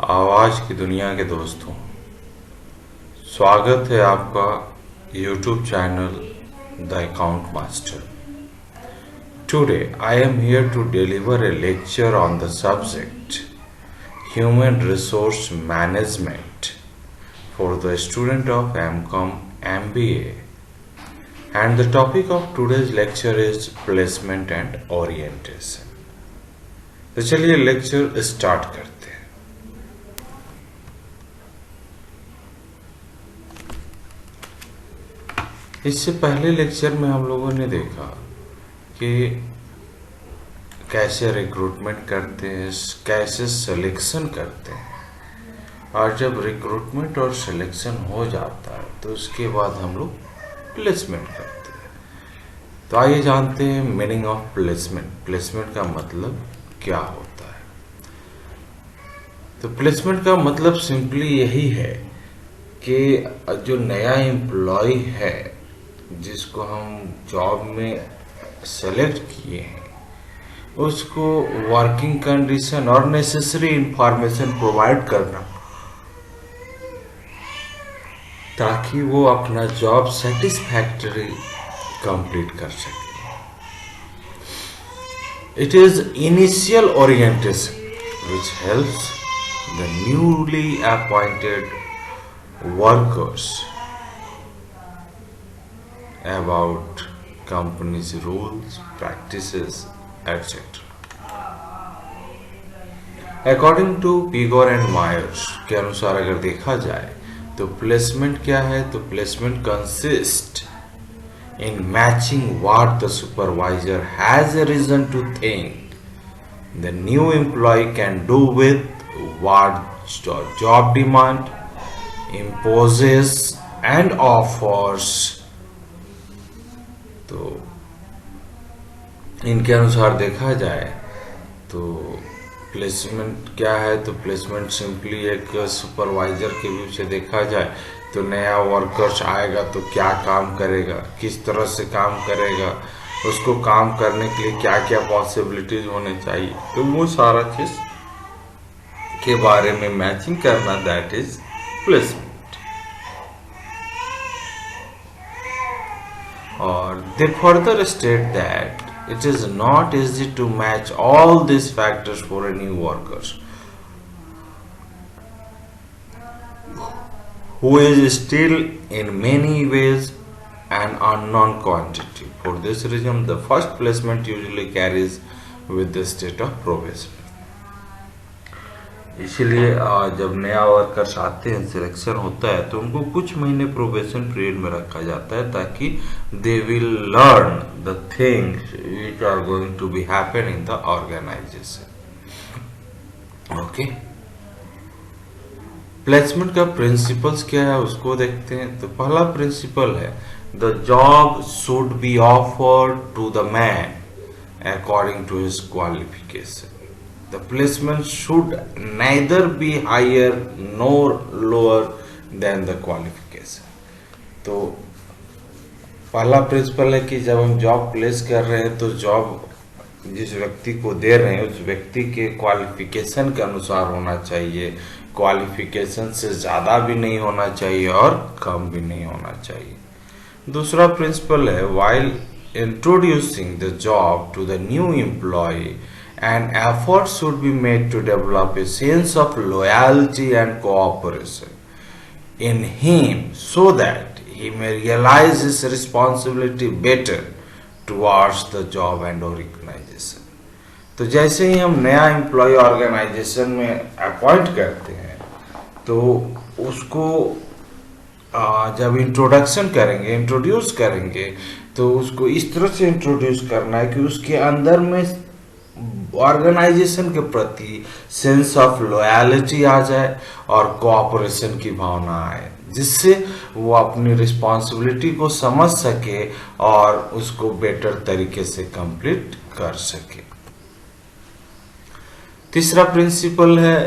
आवाज की दुनिया के दोस्तों, स्वागत है आपका YouTube channel the account master. Today I am here to deliver a lecture on the subject human resource management for the student of M Com MBA, and the topic of today's lecture is placement and orientation। तो चलिए lecture start करते हैं। इससे पहले lecture में हम लोगों ने देखा कि कैसे रिक्रूटमेंट करते हैं, कैसे सिलेक्शन करते हैं, और जब रिक्रूटमेंट और सिलेक्शन हो जाता है तो उसके बाद हम लोग प्लेसमेंट करते हैं। तो आइए जानते हैं मीनिंग ऑफ प्लेसमेंट। प्लेसमेंट का मतलब क्या होता है? तो प्लेसमेंट का मतलब सिंपली यही है कि जो नया एम्प्लॉय है जिसको हम जॉब में सेलेक्ट किए हैं, उसको वर्किंग कंडीशन और नेसेसरी इंफॉर्मेशन प्रोवाइड करना ताकि वो अपना जॉब सेटिस्फैक्टरी कंप्लीट कर सके। It is initial orientation which helps the newly appointed workers about company's rules, practices, etc. According to Pigor and Myers के अनुसार अगर देखा जाए तो प्लेसमेंट क्या है? तो placement consist in matching what the supervisor has a reason to think the new employ can do with what job demand imposes and offers. तो इनके अनुसार देखा जाए तो प्लेसमेंट क्या है? तो प्लेसमेंट सिंपली एक सुपरवाइजर के व्यू से देखा जाए तो नया वर्कर्स आएगा तो क्या काम करेगा, किस तरह से काम करेगा, उसको काम करने के लिए क्या क्या पॉसिबिलिटीज होने चाहिए, तो वो सारा चीज के बारे में मैचिंग करना, दैट इज प्लेसमेंट। और they further state that it is not easy to match all these factors for a new workers who is still in many ways an unknown quantity. For this reason, the first placement usually carries with the state of probation. इसीलिए जब नया workers आते हैं, selection होता है, तो उनको कुछ महीने प्रोबेशन पीरियड में रखा जाता है ताकि they will learn the things which are going to be happen in the organization. Okay, placement का प्रिंसिपल्स क्या है उसको देखते हैं। तो पहला प्रिंसिपल है the job should be offered to the man according to his qualification. The placement should neither be higher nor lower than the qualification। तो पहला प्रिंसिपल है कि जब हम जॉब प्लेस कर रहे हैं तो जॉब जिस व्यक्ति को दे रहे हैं उस व्यक्ति के क्वालिफिकेशन के अनुसार होना चाहिए। क्वालिफिकेशन से ज़्यादा भी नहीं होना चाहिए और कम भी नहीं होना चाहिए। दूसरा प्रिंसिपल है while introducing the job to the new employee, an effort should be made to develop a sense of loyalty and cooperation in him so that he may realize his responsibility better towards the job and organization। तो जैसे ही हम नया employ organisation में appoint करते हैं तो उसको जब इंट्रोड्यूस करेंगे तो उसको इस तरह से इंट्रोड्यूस करना है कि उसके अंदर में ऑर्गेनाइजेशन के प्रति सेंस ऑफ लॉयलिटी आ जाए और कोऑपरेशन की भावना आए, जिससे वो अपनी रिस्पॉन्सिबिलिटी को समझ सके और उसको बेटर तरीके से कंप्लीट कर सके। तीसरा प्रिंसिपल है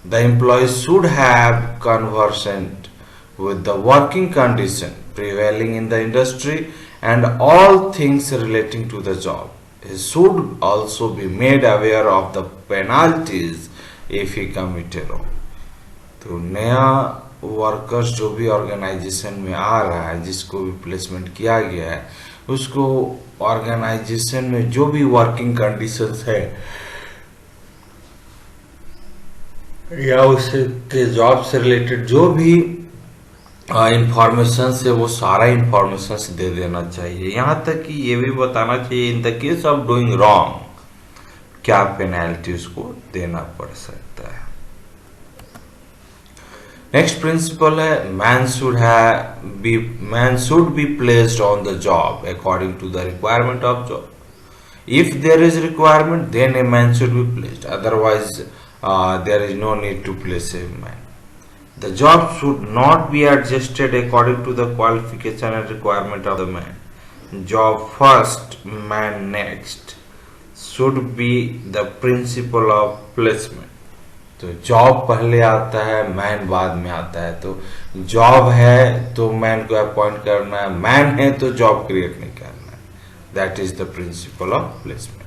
the employ should have conversant with the working condition prevailing in the industry and all things relating to the job. He should also be made aware of the penalties if he commit a wrong। तो नया workers जो भी organisation में आ रहा है, जिसको भी placement किया गया है, उसको ऑर्गेनाइजेशन में जो भी वर्किंग कंडीशंस है या उसके जॉब से रिलेटेड जो भी इंफॉर्मेशन है वो सारा इंफॉर्मेशन दे देना चाहिए। यहाँ तक कि ये भी बताना चाहिए in the case of doing wrong क्या पेनल्टी उसको देना पड़ सकता है। नेक्स्ट प्रिंसिपल है man should be placed on the job according to the requirement of job. If there is requirement, then a man should be placed. Otherwise, there is no need to place a man. The job should not be adjusted according to the qualification and requirement of the man. Job first, man next should be the principle of placement. तो job पहले आता है, man बाद में आता है। तो job है तो मैन को अपॉइंट करना है, मैन है तो जॉब क्रिएट नहीं करना। That is the principle of placement.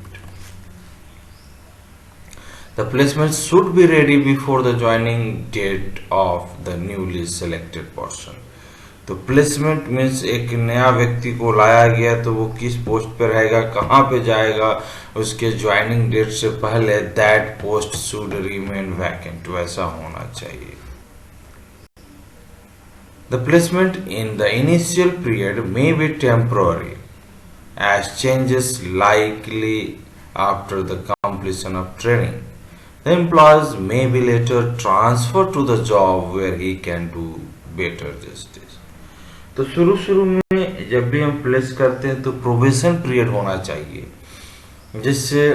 The placement should be ready before the joining date of the newly selected person. तो प्लेसमेंट मीन्स एक नया व्यक्ति को लाया गया तो वो किस पोस्ट पे रहेगा, कहाँ पे जाएगा, उसके ज्वाइनिंग डेट से पहले that post should remain vacant, वैसा होना चाहिए। The placement in the initial period may be temporary, as changes likely after the completion of training. The employees may be later transferred to the job where he can do better justice. तो शुरू में जब भी हम place करते हैं तो probation period होना चाहिए, जिससे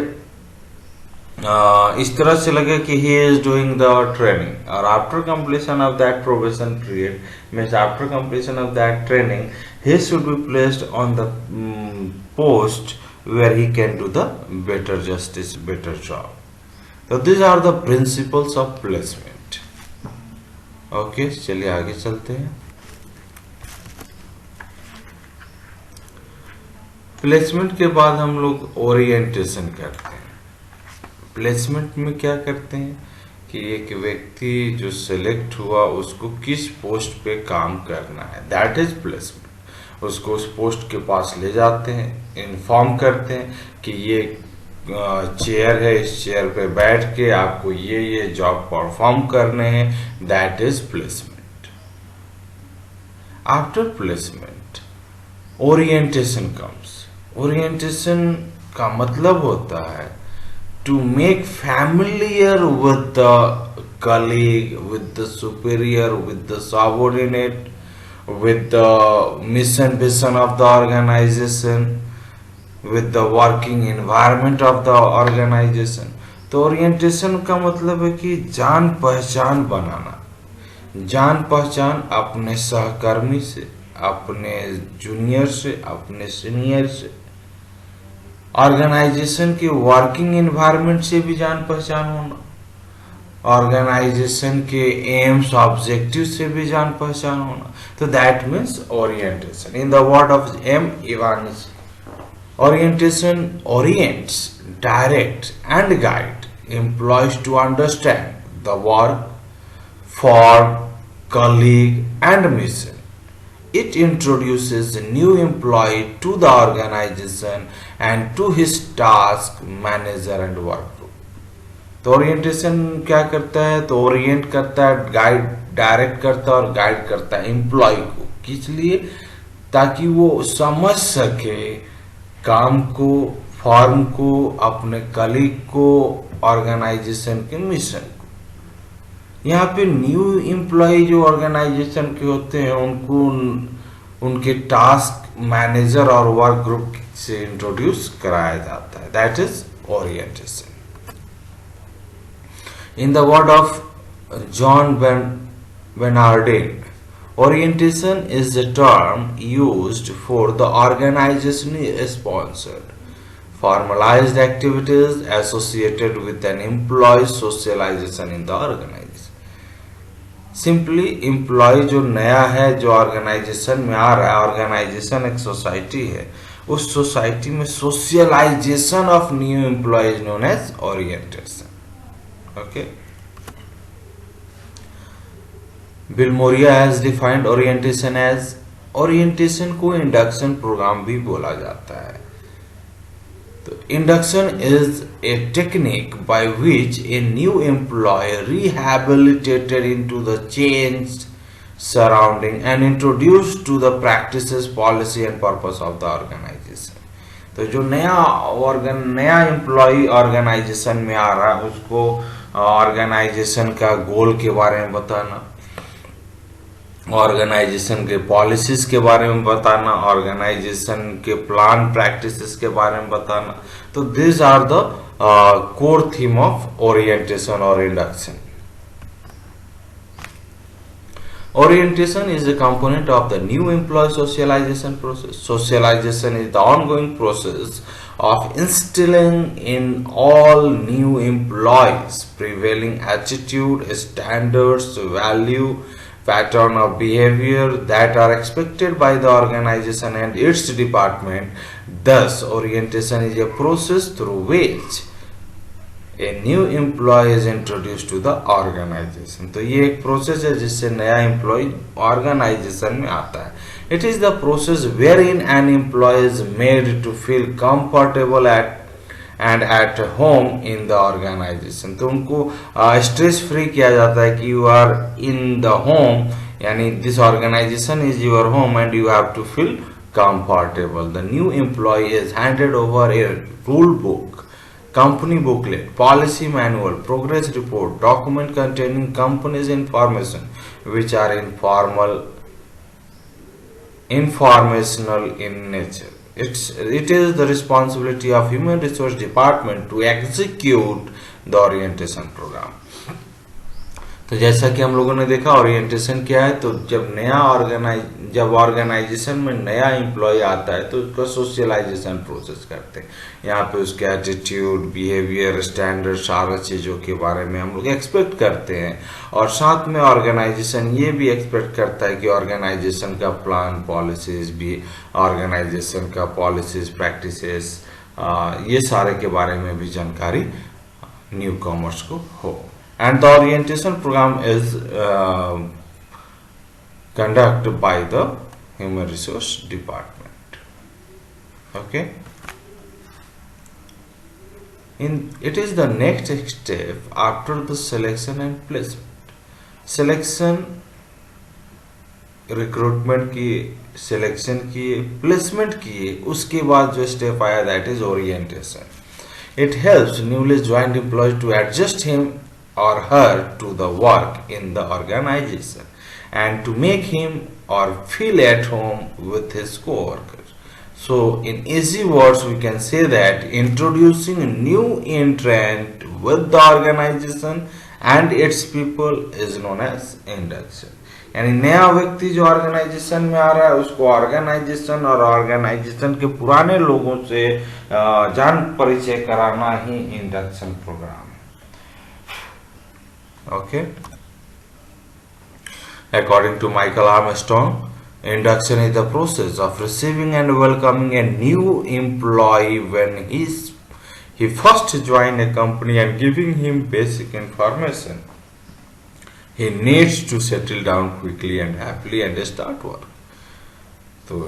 इस तरह से लगे कि he is doing the training, और after completion of that probation period means after completion of that training he should be placed on the post where he can do the better justice, better job. So these are the principles of placement. Okay, चलिए आगे चलते हैं। Placement के बाद हम लोग orientation करते हैं। प्लेसमेंट में क्या करते हैं कि एक व्यक्ति जो सिलेक्ट हुआ उसको किस पोस्ट पे काम करना है, दैट इज प्लेसमेंट। उसको उस पोस्ट के पास ले जाते हैं, इन्फॉर्म करते हैं कि ये चेयर है, इस चेयर पे बैठ के आपको ये जॉब परफॉर्म करने हैं, that is placement. After placement orientation comes. Orientation का मतलब होता है to make familiar with the colleague, with the superior, with the subordinate, with the mission vision of the organization, with the working environment of the organization. तो orientation का मतलब है कि जान पहचान बनाना, जान पहचान अपने सहकर्मी से, अपने जूनियर से, अपने सीनियर से, ऑर्गेनाइजेशन के वर्किंग एनवायरनमेंट से भी जान पहचान होना, ऑर्गेनाइजेशन के एम्स ऑब्जेक्टिव से भी जान पहचान होना। तो that means orientation. In the word of M Ivancevich, orientation orients, direct and guide employees to understand the work, firm, colleague and mission. It introduces a new employee to the organization and to his task, manager and work group. तो orientation क्या करता है? तो Orient करता है, guide direct करता है और गाइड करता है एम्प्लॉय को। किस लिए? ताकि वो समझ सके काम को, फॉर्म को, अपने कलीग को, ऑर्गेनाइजेशन के मिशन। यहाँ पे न्यू एम्प्लॉय जो ऑर्गेनाइजेशन के होते हैं उनको उनके टास्क, मैनेजर और वर्क ग्रुप से इंट्रोड्यूस कराया जाता है। That is orientation. In the word of John Bernardin, orientation is the term used for the organisation sponsored formalized activities associated with an employee socialization in the organization. Simply employ जो नया है, जो organisation में आ रहा है, organisation एक society है, उस सोसाइटी में socialisation of new employ is known as orientation. Okay, Bill Moria has defined orientation as, orientation को इंडक्शन प्रोग्राम भी बोला जाता है। तो induction is a technique by which a new employee rehabilitated into the changed surrounding and introduced to the practices, policy and purpose of the organization। तो जो नया employ organisation में आ रहा है उसको ऑर्गेनाइजेशन का गोल के बारे में बताना, ऑर्गेनाइजेशन के पॉलिसीज के बारे में बताना, ऑर्गेनाइजेशन के प्लान प्रैक्टिसेस के बारे में बताना। तो this are the core theme of orientation और induction. Orientation is a component of the new employee socialization process. Socialization is the ongoing process of instilling in all new employees prevailing attitude, standards, value, pattern of behavior that are expected by the organization and its department. Thus, orientation is a process through which a new employ is introduce to the organisation. तो ये एक process है जिससे नया employ organisation में आता है। It is the process wherein an employee is made to feel comfortable at home in the organisation. तो उनको स्ट्रेस फ्री किया जाता है कि you are in the home, यानी this organisation is your home and you have to feel comfortable. The new employ is handed over a rule book, company booklet, policy manual, progress report, document containing company's information which are informational in nature. It is the responsibility of human resource department to execute the orientation program। तो जैसा कि हम लोगों ने देखा orientation क्या है, तो जब ऑर्गेनाइजेशन में नया एम्प्लॉय आता है तो उसका सोशलाइजेशन प्रोसेस करते हैं। यहाँ पे उसके एटीट्यूड, बिहेवियर, स्टैंडर्ड, सारा चीज़ों के बारे में हम लोग एक्सपेक्ट करते हैं। और साथ में ऑर्गेनाइजेशन ये भी एक्सपेक्ट करता है कि ऑर्गेनाइजेशन का प्लान, पॉलिसीज भी, ऑर्गेनाइजेशन का पॉलिसीज, प्रैक्टिसेस, ये सारे के बारे में भी जानकारी न्यू कॉमर्स को हो। And the orientation program is conducted by the human resource department. Okay, it is the next step after the selection and placement। selection recruitment की, सिलेक्शन किए, प्लेसमेंट किए, उसके बाद जो स्टेप आया that is orientation. It helps newly joint employ to adjust him or her to the work in the organization and to make him or feel at home with his co-workers। So in easy words we can say that introducing a new entrant with the organization and its people is known as induction। यानी नया व्यक्ति जो organisation में आ रहा है उसको organisation और organisation के पुराने लोगों से जान परिचय कराना ही induction programme. Okay, according to Michael Armstrong, induction is the process of receiving and welcoming a new employee when he first joins a company and giving him basic information he needs to settle down quickly and happily and start work। तो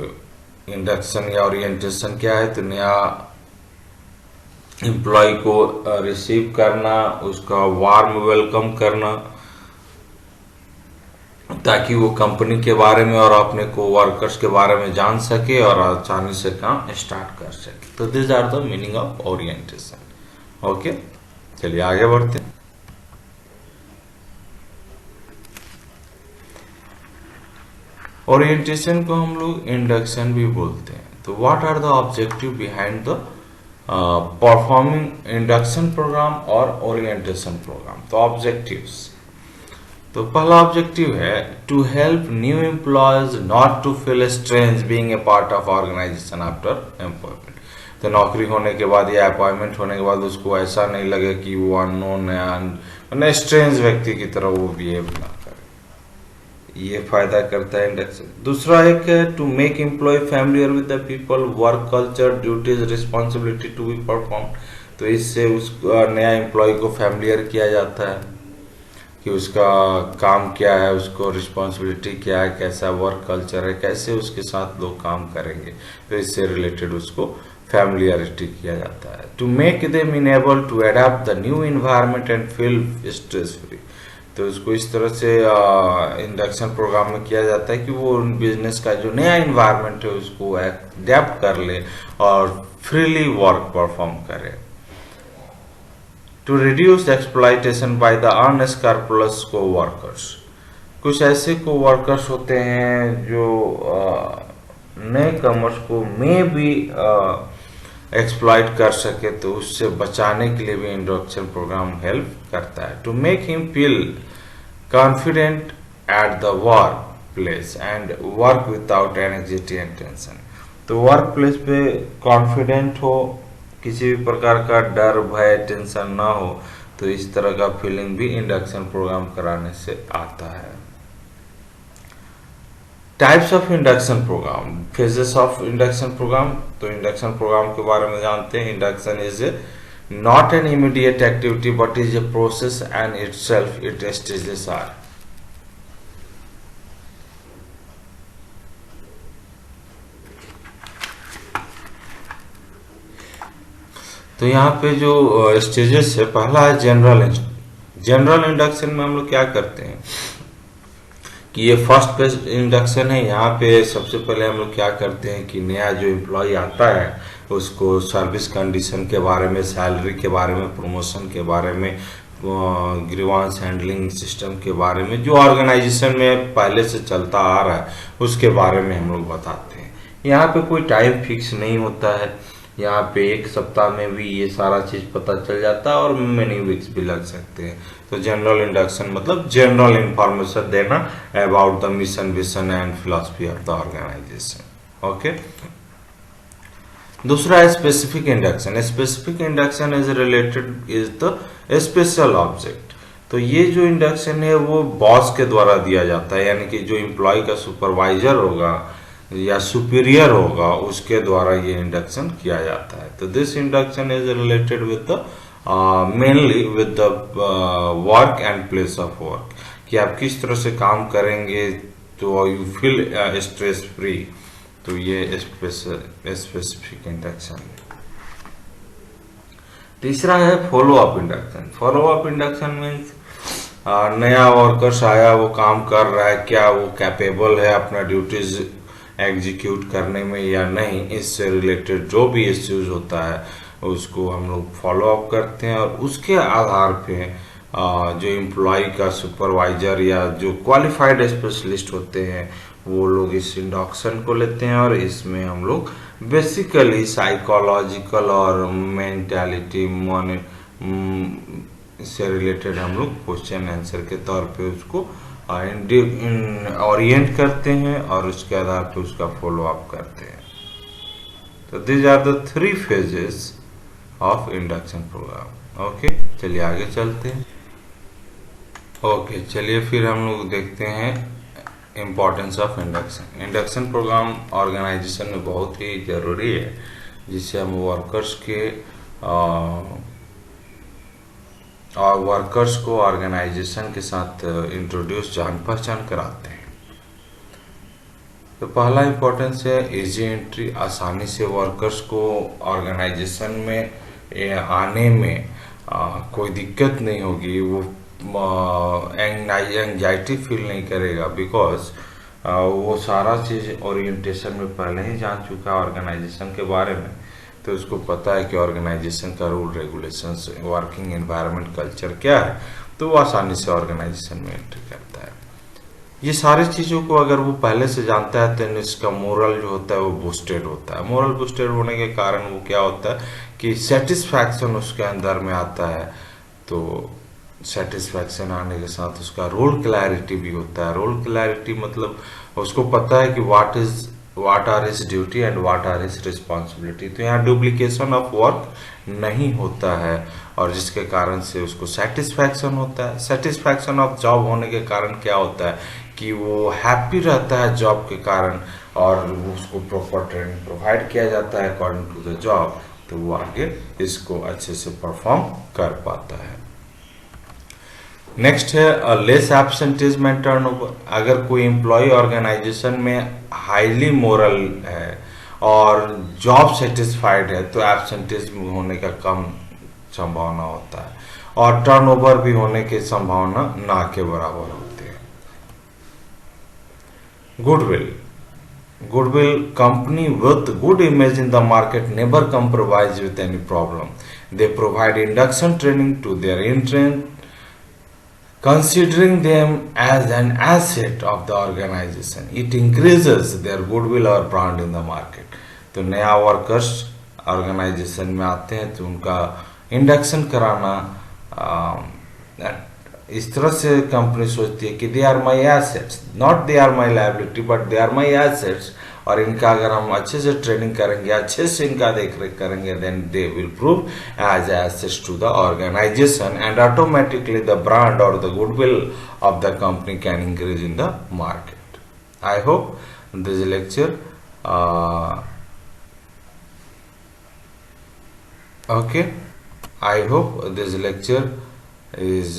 induction या orientation क्या है? तो नया employ को receive करना, उसका warm welcome करना ताकि वो कंपनी के बारे में और अपने को वर्कर्स के बारे में जान सके और आसानी से काम स्टार्ट कर सके। तो this are the meaning of orientation. Okay, चलिए आगे बढ़ते हैं। ओरिएंटेशन को हम लोग इंडक्शन भी बोलते हैं। तो what are the objective behind the performing induction program और ओरिएंटेशन प्रोग्राम? तो ऑब्जेक्टिव्स, तो पहला ऑब्जेक्टिव है to help new employees not to feel strange being a part of organization after employment. तो नौकरी होने के बाद या अपॉइंटमेंट होने के बाद उसको ऐसा नहीं लगे कि वो अननोन है, स्ट्रेंज व्यक्ति की तरह वो बिहेव ना करे। ये फायदा करता है इंडक्शन। दूसरा एक है to make employ familiar with the people, work culture, duties, responsibility to be perform. तो इससे उस नया एम्प्लॉय को फैमिलियर किया जाता है कि उसका काम क्या है, उसको रिस्पॉन्सिबिलिटी क्या है, कैसा वर्क कल्चर है, कैसे उसके साथ लोग काम करेंगे, तो इससे रिलेटेड उसको फैमिलियरिटी किया जाता है। To make them enable to adapt the new environment and feel stress free, तो उसको इस तरह से इंडक्शन प्रोग्राम में किया जाता है कि वो बिजनेस का जो नया इन्वायरमेंट है उसको अडेप्ट कर ले और फ्रीली वर्क परफॉर्म करे। To reduce exploitation by the unscrupulous coworkers, कुछ ऐसे कोवर्कर्स होते हैं जो नए कमर्स को में भी एक्सप्लॉइट कर सके, तो उससे बचाने के लिए भी इंडक्शन प्रोग्राम हेल्प करता है। To make him feel confident at the work place and work without anxiety and tension, तो वर्क प्लेस पे कॉन्फिडेंट हो, किसी भी प्रकार का डर भय टेंशन ना हो, तो इस तरह का फीलिंग भी इंडक्शन प्रोग्राम कराने से आता है। Types of induction program, phases of induction program, तो इंडक्शन प्रोग्राम के बारे में जानते हैं। Induction is not an immediate activity but is a process and itself it stages are. तो यहाँ पे जो स्टेजेस है, पहला है जनरल इंडक्शन में हम लोग क्या करते हैं कि ये फर्स्ट बेस्ड इंडक्शन है। यहाँ पे सबसे पहले हम लोग क्या करते हैं कि नया जो एम्प्लॉय आता है उसको सर्विस कंडीशन के बारे में, सैलरी के बारे में, प्रमोशन के बारे में, ग्रीवांस हैंडलिंग सिस्टम के बारे में, जो ऑर्गेनाइजेशन में पहले से चलता आ रहा है उसके बारे में हम लोग बताते हैं। यहाँ पे कोई टाइम फिक्स नहीं होता है, यहाँ पे एक सप्ताह में भी ये सारा चीज पता चल जाता है और मेनी वीक्स भी लग सकते हैं। तो जनरल इंडक्शन मतलब जनरल इंफॉर्मेशन देना about the mission vision and philosophy of the organization. Okay, दूसरा है specific induction. Specific induction is related is the special object, तो ये जो इंडक्शन है वो बॉस के द्वारा दिया जाता है, यानी कि जो एम्प्लॉय का सुपरवाइजर होगा या सुपीरियर होगा उसके द्वारा ये इंडक्शन किया जाता है। तो this induction is related with the mainly with the work and place of work, कि आप किस तरह से काम करेंगे तो यू फील स्ट्रेस फ्री, तो ये स्पेसिफिक इंडक्शन। तीसरा है follow up induction. Follow up induction means नया वर्कर्स आया, वो काम कर रहा है, क्या वो कैपेबल है अपना ड्यूटीज एग्जीक्यूट करने में या नहीं, इससे रिलेटेड जो भी इश्यूज होता है उसको हम लोग फॉलो अप करते हैं और उसके आधार पे जो एम्प्लॉय का सुपरवाइजर या जो क्वालिफाइड स्पेशलिस्ट होते हैं वो लोग इस इंडक्शन को लेते हैं और इसमें हम लोग बेसिकली साइकोलॉजिकल और मेंटालिटी से रिलेटेड हम लोग क्वेश्चन आंसर के तौर पे उसको ओरिएंट करते हैं और उसके आधार पे उसका फॉलो अप करते हैं। तो this are the 3 phases of induction program. Okay, चलिए आगे चलते हैं। ओके, चलिए फिर हम लोग देखते हैं importance of induction. Induction program organization में बहुत ही जरूरी है, जिससे हम वर्कर्स के और वर्कर्स को ऑर्गेनाइजेशन के साथ इंट्रोड्यूस जान पहचान कराते हैं। तो पहला इम्पोर्टेंस है इजी एंट्री, आसानी से वर्कर्स को ऑर्गेनाइजेशन में आने में कोई दिक्कत नहीं होगी, वो एंजाइटी फील नहीं करेगा, बिकॉज वो सारा चीज ओरिएंटेशन में पहले ही जान चुका है ऑर्गेनाइजेशन के बारे में, तो उसको पता है कि ऑर्गेनाइजेशन का rule regulations, working environment, culture क्या है, तो वो आसानी से ऑर्गेनाइजेशन में एंट्री करता है। ये सारी चीज़ों को अगर वो पहले से जानता है तो इसका मोरल जो होता है वो बूस्टेड होता है। मोरल बूस्टेड होने के कारण वो क्या होता है कि सेटिस्फैक्शन उसके अंदर में आता है, तो सेटिस्फैक्शन आने के साथ उसका रोल क्लैरिटी भी होता है। रोल क्लैरिटी मतलब उसको पता है कि what are his duty and what are his responsibility, तो यहाँ डुप्लीकेशन ऑफ वर्क नहीं होता है और जिसके कारण से उसको सेटिस्फैक्शन होता है। सेटिस्फैक्शन ऑफ जॉब होने के कारण क्या होता है कि वो हैप्पी रहता है जॉब के कारण और उसको प्रॉपर ट्रेनिंग प्रोवाइड किया जाता है अकॉर्डिंग टू द जॉब, तो वो आगे इसको अच्छे से परफॉर्म कर पाता है। नेक्स्ट है लेस एब्सेंटीजम एंड टर्नओवर। अगर कोई एम्प्लॉय ऑर्गेनाइजेशन में हाईली मोरल है और जॉब सेटिस्फाइड है तो एब्सेंटीजम होने का कम संभावना होता है और टर्नओवर भी होने की संभावना ना के बराबर होती है। Goodwill. Goodwill company with good image in the market never compromise with any problem. They provide induction training to their interns, considering them as an asset of the organization. It increases their goodwill or brand in the market. तो नया workers organisation में आते हैं तो उनका induction कराना इस तरह से कंपनी सोचती है कि they are my assets, not they are my liability but they are my assets, और इनका अगर हम अच्छे से ट्रेनिंग करेंगे, अच्छे से इनका देख रेख करेंगे, then they will prove as assets to the organisation and automatically the brand और the goodwill of the company can increase in the market. I hope this lecture okay, I hope this lecture is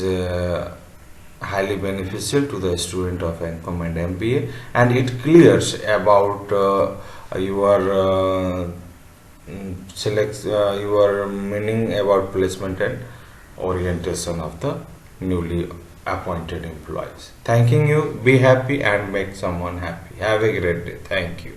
highly beneficial to the student of MCOM and MBA, and it clears about your your meaning about placement and orientation of the newly appointed employees. Thanking you. Be happy and make someone happy. Have a great day. Thank you.